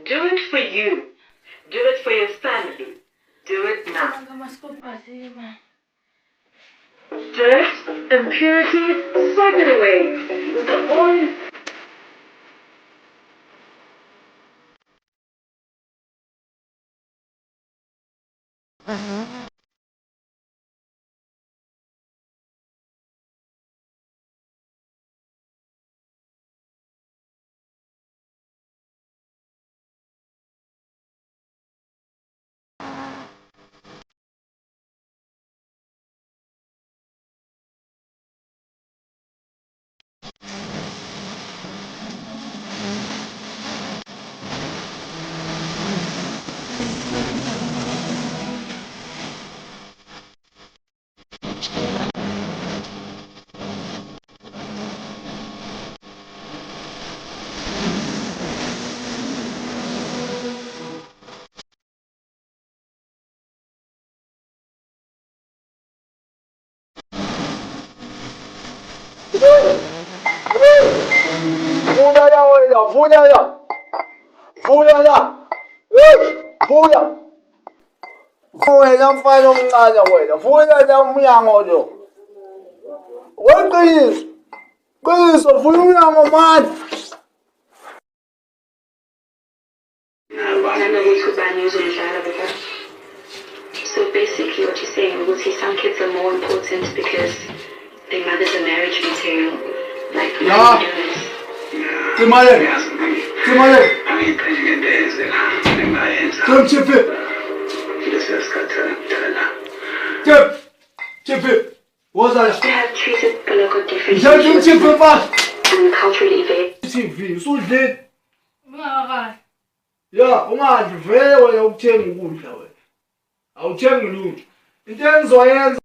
Do it for you. Do it for your family. Do it now. Dirt, impurity, sweep it away with the oil. Vuya mfana omncane wena, vuya umnyango lo. Weqiniso. Qiniso vuya umnyango manje. So basically what you're saying, Uguti, some kids are more important because their mothers are marriage material. Like What's that? They have treated the local differently and culturally evade. TV, usudlile. Ya, ungadli vele wena ukuthenga ukudla wena. Awuthengi lutho. Into engizoyenza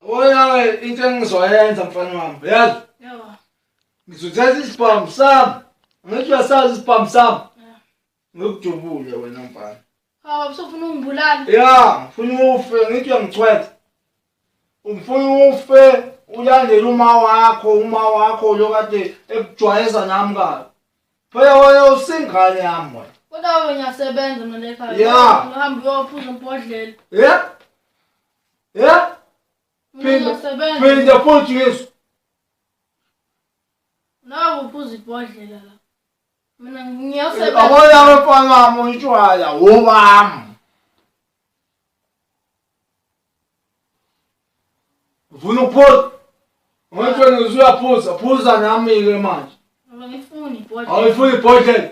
wena into engizoyenza mfana wami, yazi? Ngizothatha isibhamu sami. Ngithi uyasazi isibhamu sami. Ngikujubule wena mfana. Usufuna ungibulala? Ya, ngifuna ufe, ngithi uyangicwetha. Ungifuna ufe, ulandele uma wakho lo kade ekujwayeza nami kabi. Phela wena usingane yami wena. Kodwa wena uyasebenza mina ekhaya. Ya. Ngihamba uyophuza umbodlela. Phinda futhi Yesu. Nawe uphuza ibhodlela la. Mina ngiyasebenza. Abona abafana bami utshwala wobami. Ufuna ukuphuza? Ngitshela ngizuyaphuza, phuza nami ke manje. Ngifuna ibhodlela. Awufuni ibhodlela?